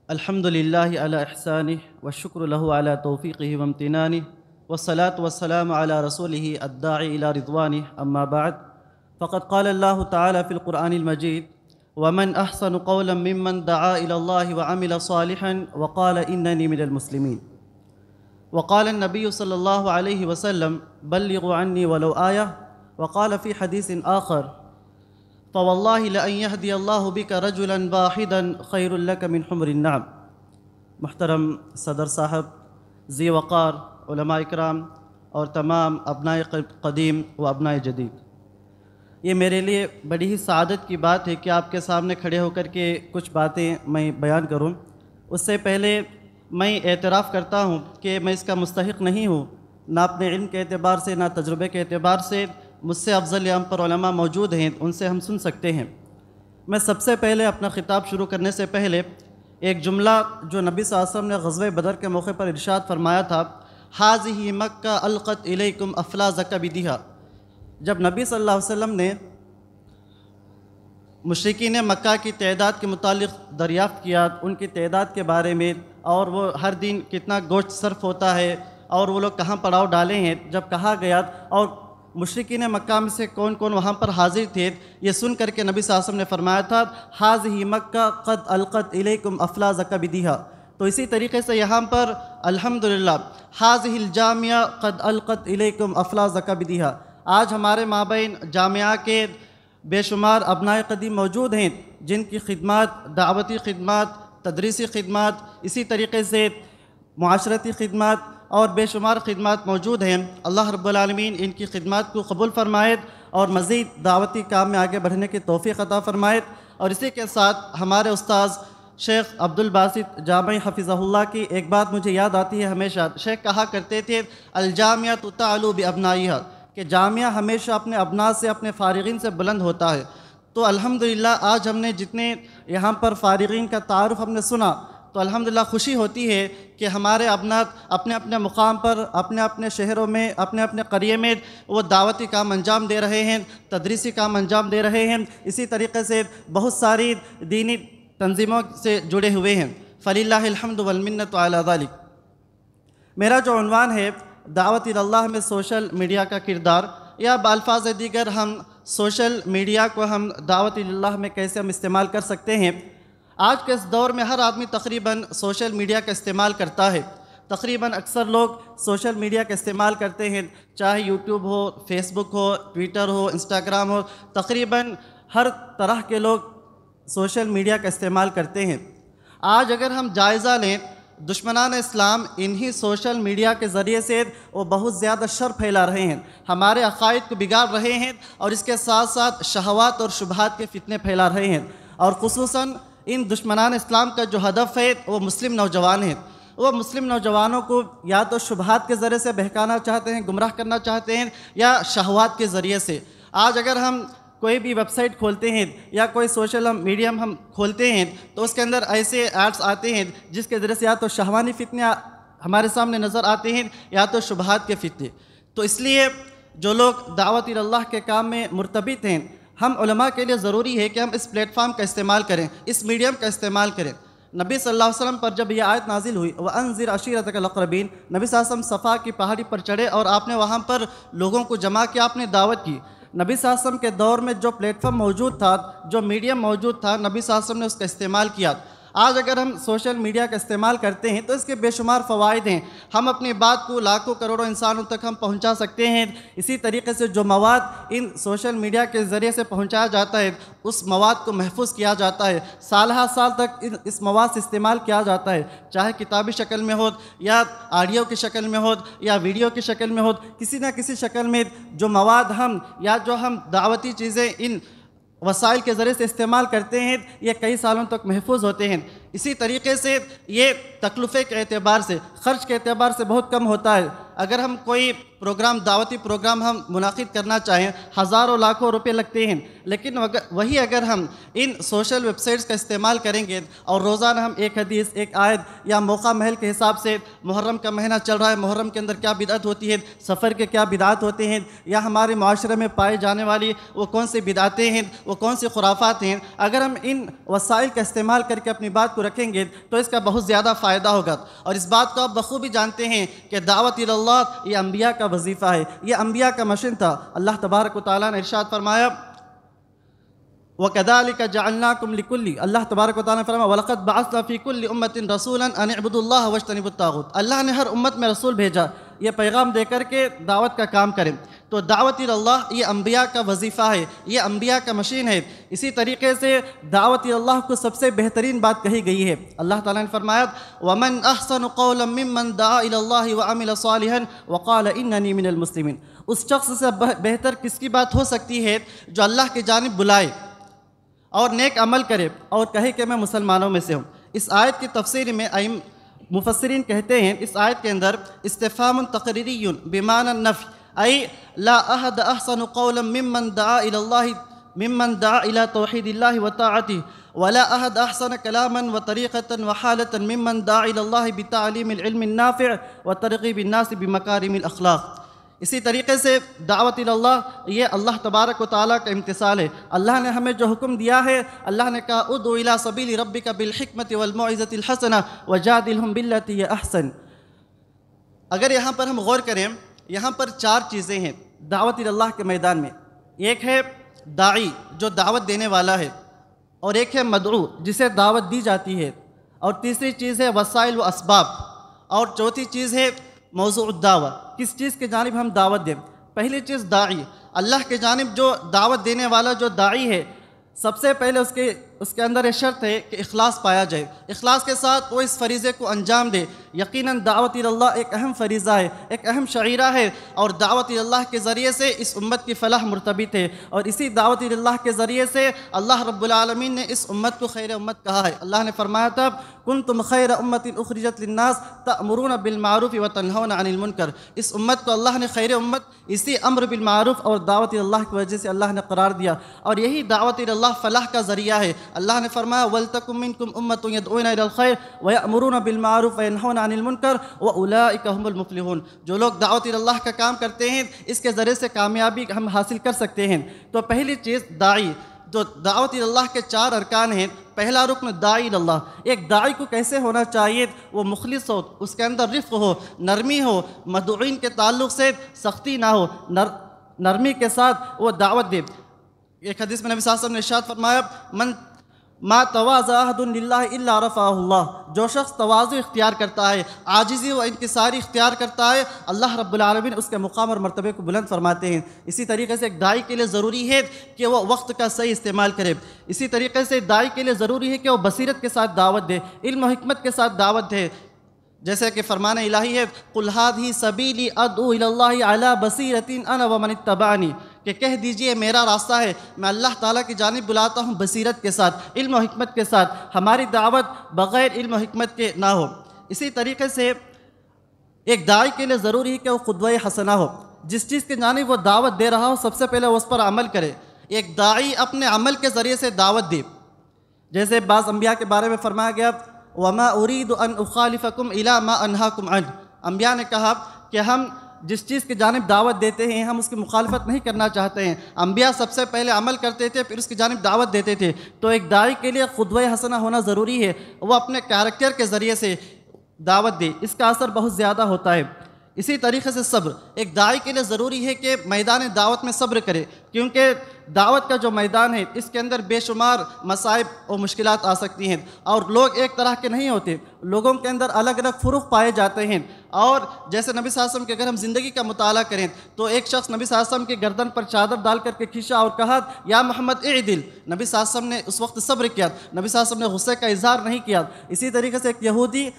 الحمد لله على إحسانه والشكر له على توفيقه وامتنانه والصلاة والسلام على رسوله الداعي إلى رضوانه أما بعد فقد قال الله تعالى في القرآن المجيد ومن أحسن قولا ممن دعا إلى الله وعمل صالحا وقال إنني من المسلمين وقال النبي صلى الله عليه وسلم بلغوا عني ولو آية وقال في حديث آخر فوالله لأن يهدي الله بك رجلا واحدا خير لك من حمر النعم۔ محترم صدر صاحب، ذی وقار علماء اکرام اور تمام ابنائے قدیم و ابنائے جدید، یہ میرے لیے بڑی ہی سعادت کی بات ہے کہ آپ کے سامنے کھڑے ہو کر کے کچھ باتیں میں بیان کروں۔ اس سے پہلے میں اعتراف کرتا ہوں کہ میں اس کا مستحق نہیں ہوں، نہ اپنے علم کے اعتبار سے نہ تجربے کے اعتبار سے۔ مجھ سے افضل ہم پر علماء موجود ہیں، ان سے ہم سن سکتے ہیں۔ میں سب سے پہلے اپنا خطاب شروع کرنے سے پہلے ایک جملہ جو نبی صلی اللہ علیہ وسلم نے غزوہ بدر کے موقع پر ارشاد فرمایا تھا، حاذہ مکہ القت الیکم افلاذک بدھا۔ جب نبی صلی اللہ علیہ وسلم نے مشرکین مکہ کی تعداد کے متعلق دریافت کیا، ان کی تعداد کے بارے میں، اور وہ ہر دن کتنا گوشت صرف ہوتا ہے اور وہ لوگ کہاں پڑاؤ ڈالے ہیں، جب کہا گیا اور مشرکین مکہ میں سے کون کون وہاں پر حاضر تھے، یہ سن کر کے نبی صلی اللہ علیہ وسلم نے فرمایا تھا حاذہ مکہ قد القت الیکم افلاذک بدھا۔ تو اسی طریقے سے یہاں پر الحمدللہ حاذہ الجامعہ قد القت الیکم افلاذک بدھا، آج ہمارے مابین جامعہ کے بے شمار ابنائے قدیم موجود ہیں جن کی خدمات، دعوتی خدمات، تدریسی خدمات، اسی طریقے سے معاشرتی خدمات اور بے شمار خدمات موجود ہیں۔ اللہ رب العالمین ان کی خدمات کو قبول فرمائے اور مزید دعوتی کام میں آگے بڑھنے کی توفیق عطا فرمائے۔ اور اسی کے ساتھ ہمارے استاذ شیخ عبدالباسط جامعی حفظہ اللہ کی ایک بات مجھے یاد آتی ہے ہمیشہ۔ شیخ کہا کرتے تھے الجامعہ تعلو بابنائہا، کہ جامعہ ہمیشہ اپنے ابناء سے، اپنے فارغین سے بلند ہوتا ہے۔ تو الحمدللہ آج ہم نے جتنے یہاں پر فارغین کا تعارف ہم نے سنا تو الحمدللہ خوشی ہوتی ہے کہ ہمارے ابناء اپنے اپنے مقام پر، اپنے اپنے شہروں میں، اپنے اپنے قریے میں وہ دعوتی کام انجام دے رہے ہیں، تدریسی کام انجام دے رہے ہیں، اسی طریقے سے بہت ساری دینی تنظیموں سے جڑے ہوئے ہیں۔ فللہ الحمد والمنۃ علی ذلک۔ میرا جو عنوان ہے دعوت اللہ میں سوشل میڈیا کا کردار، یا بالفاظ دیگر ہم سوشل میڈیا کو ہم دعوت اللہ میں کیسے ہم استعمال کر سکتے ہیں۔ آج کے اس دور میں ہر آدمی تقریباً سوشل میڈیا کا استعمال کرتا ہے، تقریباً اکثر لوگ سوشل میڈیا کا استعمال کرتے ہیں، چاہے یوٹیوب ہو، فیس بک ہو، ٹویٹر ہو، انسٹاگرام ہو، تقریباً ہر طرح کے لوگ سوشل میڈیا کا استعمال کرتے ہیں۔ آج اگر ہم جائزہ لیں، دشمنان اسلام انہی سوشل میڈیا کے ذریعے سے وہ بہت زیادہ شر پھیلا رہے ہیں، ہمارے عقائد کو بگاڑ رہے ہیں، اور اس کے ساتھ ساتھ شہوات اور شبہات کے فتنے پھیلا رہے ہیں۔ اور خصوصاً ان دشمنان اسلام کا جو ہدف ہے وہ مسلم نوجوان ہیں۔ وہ مسلم نوجوانوں کو یا تو شبہات کے ذریعے سے بہکانا چاہتے ہیں، گمراہ کرنا چاہتے ہیں، یا شہوات کے ذریعے سے۔ آج اگر ہم کوئی بھی ویب سائٹ کھولتے ہیں یا کوئی سوشل میڈیم ہم کھولتے ہیں تو اس کے اندر ایسے ایڈز آتے ہیں جس کے ذریعے سے یا تو شہوانی فتنے ہمارے سامنے نظر آتے ہیں یا تو شبہات کے فتنے۔ تو اس لیے جو لوگ دعوت اللہ کے کام میں مرتبط ہیں، ہم علماء کے لیے ضروری ہے کہ ہم اس پلیٹ فارم کا استعمال کریں، اس میڈیم کا استعمال کریں۔ نبی صلی اللہ علیہ وسلم پر جب یہ آیت نازل ہوئی وَأَنذِرْ عَشِيرَتَكَ الْأَقْرَبِينَ، نبی صلی اللہ علیہ وسلم صفا کی پہاڑی پر چڑھے اور آپ نے وہاں پر لوگوں کو جمع کیا، آپ نے دعوت کی۔ نبی صلی اللہ علیہ وسلم کے دور میں جو پلیٹ فارم موجود تھا، جو میڈیم موجود تھا، نبی صلی اللہ علیہ وسلم نے اس کا استعمال کیا۔ آج اگر ہم سوشل میڈیا کا استعمال کرتے ہیں تو اس کے بے شمار فوائد ہیں، ہم اپنی بات کو لاکھوں کروڑوں انسانوں تک ہم پہنچا سکتے ہیں۔ اسی طریقے سے جو مواد ان سوشل میڈیا کے ذریعے سے پہنچایا جاتا ہے اس مواد کو محفوظ کیا جاتا ہے، سالہ سال تک اس مواد سے استعمال کیا جاتا ہے، چاہے کتابی شکل میں ہو یا آڈیو کی شکل میں ہو یا ویڈیو کی شکل میں ہو، کسی نہ کسی شکل میں جو مواد ہم یا جو ہم دعوتی چیزیں ان وسائل کے ذریعے سے استعمال کرتے ہیں یہ کئی سالوں تک محفوظ ہوتے ہیں۔ اسی طریقے سے یہ تکلفے کے اعتبار سے، خرچ کے اعتبار سے بہت کم ہوتا ہے۔ اگر ہم کوئی پروگرام دعوتی پروگرام ہم منعقد کرنا چاہیں ہزاروں لاکھوں روپے لگتے ہیں، لیکن وہی اگر ہم ان سوشل ویب سائٹس کا استعمال کریں گے اور روزانہ ہم ایک حدیث، ایک آیت یا موقع محل کے حساب سے محرم کا مہینہ چل رہا ہے، محرم کے اندر کیا بدعت ہوتی ہے، سفر کے کیا بدعات ہوتے ہیں، یا ہمارے معاشرے میں پائے جانے والی وہ کون سی بدعتیں ہیں، وہ کون سی خرافات ہیں، اگر ہم ان وسائل کا استعمال کر کے اپنی بات کو رکھیں گے تو اس کا بہت زیادہ فائدہ ہوگا۔ اور اس بات کو آپ بخوبی جانتے ہیں کہ دعوت اللہ یہ انبیاء کا وظیفہ ہے، یہ انبیاء کا مشن تھا۔ اللہ تبارک و تعالیٰ نے ارشاد فرمایا وَكَذَلِكَ جَعَلْنَاكُمْ لِكُلِّ، اللہ تبارک و تعالیٰ نے فرمایا وَلَقَدْ بَعَثْنَا فِي كُلِّ أُمَّةٍ رَسُولًا أَنِ اعْبُدُوا اللَّهَ وَاجْتَنِبُوا الطَّاغُوتَ، اللہ نے ہر امت میں رسول بھیجا یہ پیغام دے کر کے دعوت کا کام کریں۔ تو دعوت اللہ یہ انبیاء کا وظیفہ ہے، یہ انبیاء کا مشین ہے۔ اسی طریقے سے دعوت اللہ کو سب سے بہترین بات کہی گئی ہے۔ اللہ تعالیٰ نے فرمایا وَمَنْ أَحْسَنُ قَوْلًا مِّمَّنْ دَعَا إِلَى اللَّهِ وَعَمِلَ صَالِحًا وَقَالَ إِنَّنِي مِنَ الْمُسْلِمِينَ، اس شخص سے بہتر کس کی بات ہو سکتی ہے جو اللہ کی جانب بلائے اور نیک عمل کرے اور کہے کہ میں مسلمانوں میں سے ہوں۔ اس آیت کی تفسیر میں مفسرین کہتے ہیں اس آیت کے اندر استفہام تقریری بمعنی النفی، ای لا احد احسن قولا ممن دعا الى اللہ ممن دعا الى توحید اللہ وطاعته ولا احد احسن کلاما وطریقة وحالة ممن دعا الى اللہ بتعلیم العلم النافع وترغیب الناس بمکارم الاخلاق۔ اسی طریقے سے دعوت اللہ یہ اللہ تبارک و تعالیٰ کا امتثال ہے۔ اللہ نے ہمیں جو حکم دیا ہے، اللہ نے کہا ادعو الی سبیل ربک بالحکمت والموعظۃ الحسنہ وجادلہم باللتی ہی احسن۔ اگر یہاں پر ہم غور کریں، یہاں پر 4 چیزیں ہیں دعوت اللہ کے میدان میں۔ ایک ہے داعی جو دعوت دینے والا ہے، اور ایک ہے مدعو جسے دعوت دی جاتی ہے، اور تیسری چیز ہے وسائل و اسباب، اور چوتھی چیز ہے موضوع الدعوہ، کس چیز کی جانب ہم دعوت دیں۔ پہلی چیز داعی، اللہ کے جانب جو دعوت دینے والا جو داعی ہے، سب سے پہلے اس کے اندر یہ شرط ہے کہ اخلاص پایا جائے، اخلاص کے ساتھ وہ اس فریضے کو انجام دے۔ یقیناً دعوت اللہ ایک اہم فریضہ ہے، ایک اہم شعیرہ ہے، اور دعوت اللہ کے ذریعے سے اس امت کی فلاح مرتبط ہے، اور اسی دعوت اللہ کے ذریعے سے اللہ رب العالمین نے اس امت کو خیر امت کہا ہے۔ اللہ نے فرمایا تھا کنتم خیر امت اخرجت للناس تأمرون بالمعروف وتنہون عن المنکر، اس امت کو اللہ نے خیر امت اسی امر بالمعروف اور دعوت اللہ کی وجہ سے اللہ نے قرار دیا، اور یہی دعوت اللہ فلاح کا ذریعہ ہے۔ اللہ نے فرمایا وَلْتَكُن مِّنكُمْ أُمَّةٌ يَدْعُونَ إِلَى الْخَيْرِ وَيَأْمُرُونَ بِالْمَعْرُوفِ وَيَنْهَوْنَ عَنِ الْمُنكَرِ وَأُولَٰئِكَ هُمُ الْمُفْلِحُونَ، جو لوگ دعوت اللہ کا کام کرتے ہیں اس کے ذریعے سے کامیابی ہم حاصل کر سکتے ہیں۔ تو پہلی چیز داعی، جو دعوت اللہ کے 4 ارکان ہیں۔ پہلا رکن داعی اللہ، ایک داعی کو کیسے ہونا چاہیے؟ وہ مخلص ہو، اس کے اندر رفق ہو، نرمی ہو، مدعوین کے تعلق سے سختی نہ ہو، نرمی کے ساتھ وہ دعوت دے۔ ایک حدیث میں نبی صلی اللہ علیہ وسلم نے ارشاد فرمایا ما تواضع احد للہ الا رفعہ اللہ، جو شخص تواضع اختیار کرتا ہے، عاجزی و انکساری اختیار کرتا ہے، اللہ رب العالمین اس کے مقام اور مرتبے کو بلند فرماتے ہیں۔ اسی طریقے سے ایک داعی کے لیے ضروری ہے کہ وہ وقت کا صحیح استعمال کرے۔ اسی طریقے سے داعی کے لیے ضروری ہے کہ وہ بصیرت کے ساتھ دعوت دے، علم و حکمت کے ساتھ دعوت دے، جیسے کہ فرمان الہی ہے قُلْ هَٰذِهِ سَبِيلِي أَدْعُو إِلَى اللَّهِ عَلَىٰ بَصِيرَةٍ أَنَا وَمَنِ اتَّبَعَنِي، کہ کہہ دیجئے میرا راستہ ہے، میں اللہ تعالیٰ کی جانب بلاتا ہوں بصیرت کے ساتھ، علم و حکمت کے ساتھ، ہماری دعوت بغیر علم و حکمت کے نہ ہو۔ اسی طریقے سے ایک داعی کے لیے ضروری ہے کہ وہ قدوہ حسنہ ہو، جس چیز کی جانب وہ دعوت دے رہا ہو سب سے پہلے وہ اس پر عمل کرے۔ ایک داعی اپنے عمل کے ذریعے سے دعوت دے، جیسے بعض انبیاء کے بارے میں فرمایا گیا وَمَا أُرِيدُ أَنْ أُخَالِفَكُمْ إِلَىٰ مَا أَنْهَاكُمْ عَنْهُ، انبیاء نے کہا کہ ہم جس چیز کی جانب دعوت دیتے ہیں ہم اس کی مخالفت نہیں کرنا چاہتے ہیں۔ انبیاء سب سے پہلے عمل کرتے تھے، پھر اس کی جانب دعوت دیتے تھے۔ تو ایک داعی کے لیے قدوہ حسنہ ہونا ضروری ہے، وہ اپنے کیریکٹر کے ذریعے سے دعوت دے، اس کا اثر بہت زیادہ ہوتا ہے۔ اسی طریقے سے صبر، ایک داعی کے لیے ضروری ہے کہ میدان دعوت میں صبر کرے، کیونکہ دعوت کا جو میدان ہے اس کے اندر بے شمار مصائب اور مشکلات آ سکتی ہیں، اور لوگ ایک طرح کے نہیں ہوتے، لوگوں کے اندر الگ الگ فروق پائے جاتے ہیں۔ اور جیسے نبی صلی اللہ علیہ وسلم کے اگر ہم زندگی کا مطالعہ کریں تو ایک شخص نبی صلی اللہ علیہ وسلم کی گردن پر چادر ڈال کر کے کھینچا اور کہا یا محمد اعدل، نبی صلی اللہ علیہ وسلم نے اس وقت صبر کیا، نبی صلی اللہ علیہ وسلم نے غصے کا اظہار نہیں کیا۔ اسی طریقے سے ایک یہودی،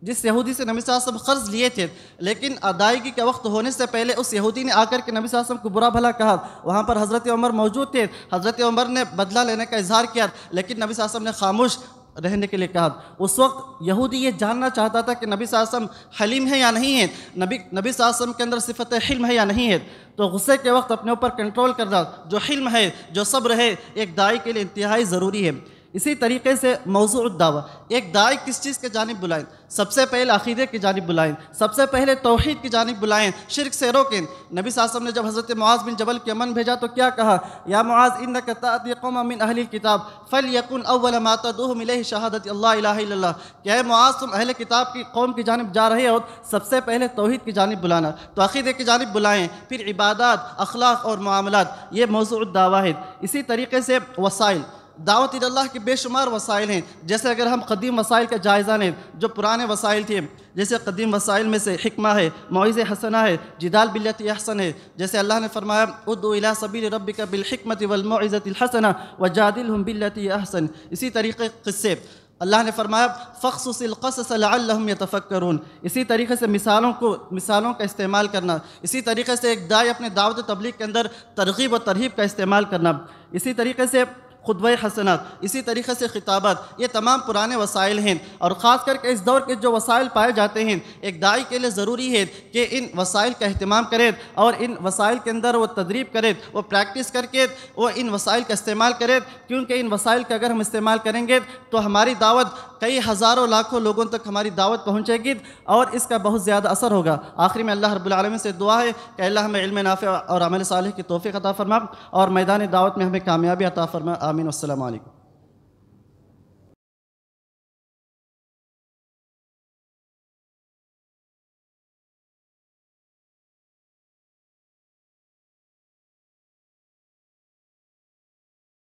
جس یہودی سے نبی صلی اللہ علیہ وسلم قرض لیے تھے، لیکن ادائیگی کے وقت ہونے سے پہلے اس یہودی نے آ کر کے نبی صلی اللہ علیہ وسلم کو برا بھلا کہا۔ وہاں پر حضرت عمر موجود تھے، حضرت عمر نے بدلہ لینے کا اظہار کیا، لیکن نبی صلی اللہ علیہ وسلم نے خاموش رہنے کے لیے کہا۔ اس وقت یہودی یہ جاننا چاہتا تھا کہ نبی صلی اللہ علیہ وسلم حلیم ہے یا نہیں ہے، نبی صلی اللہ علیہ وسلم کے اندر صفت حلم ہے یا نہیں ہے۔ تو غصے کے وقت اپنے اوپر کنٹرول کرنا، جو حلم ہے، جو صبر ہے، ایک داعی کے لیے انتہائی ضروری ہے۔ اسی طریقے سے موضوع الدعوہ، ایک داعی کس چیز کے جانب بلائیں؟ سب سے پہلے عقیدے کی جانب بلائیں، سب سے پہلے توحید کی جانب بلائیں، شرک سے روکیں۔ نبی صلی اللہ علیہ وسلم نے جب حضرت معاذ بن جبل کے یمن بھیجا تو کیا کہا؟ یا معاذ انک تأتی قوما من اہل الکتاب فلیکن اول ما تدعوہم الیہ شہادت اللہ الہ الا اللہ، کہ اے معاذ تم اہل کتاب کی قوم کی جانب جا رہے ہو، سب سے پہلے توحید کی جانب بلانا، تو عقیدے کی جانب بلائیں، پھر عبادات، اخلاق اور معاملات، یہ موضوع الدعوہ ہے۔ اسی طریقے سے وسائل، دعوت اللہ کے بے شمار وسائل ہیں، جیسے اگر ہم قدیم وسائل کا جائزہ لیں، جو پرانے وسائل تھے، جیسے قدیم وسائل میں سے حکمہ ہے، موعظہ حسنہ ہے، جدال باللتی احسن ہے، جیسے اللہ نے فرمایا ادعو الی سبیل ربک بالحکمۃ والموعظۃ الحسنہ وجادلہم باللتی احسن۔ اسی طریقے قصے، اللہ نے فرمایا فَاقْصُصِ الْقَصَصَ لَعَلَّهُمْ يَتَفَكَّرُونَ۔ اسی طریقے سے مثالوں کا استعمال کرنا، اسی طریقے سے ایک داعی اپنے دعوت و تبلیغ کے اندر ترغیب و ترہیب کا استعمال کرنا، اسی طریقے سے خطبہ حسنات، اسی طریقے سے خطابات، یہ تمام پرانے وسائل ہیں۔ اور خاص کر کے اس دور کے جو وسائل پائے جاتے ہیں، ایک داعی کے لیے ضروری ہے کہ ان وسائل کا اہتمام کرے اور ان وسائل کے اندر وہ تدریب کرے، وہ پریکٹس کر کے وہ ان وسائل کا استعمال کرے، کیونکہ ان وسائل کا اگر ہم استعمال کریں گے تو ہماری دعوت کئی ہزاروں لاکھوں لوگوں تک ہماری دعوت پہنچے گی اور اس کا بہت زیادہ اثر ہوگا۔ آخری میں اللہ رب العالمین سے دعا ہے کہ اللہ ہمیں علم نافع اور عمل صالح کی توفیق عطا فرما اور میدان دعوت میں ہمیں کامیابی عطا فرما۔ آمین۔ والسلام علیکم۔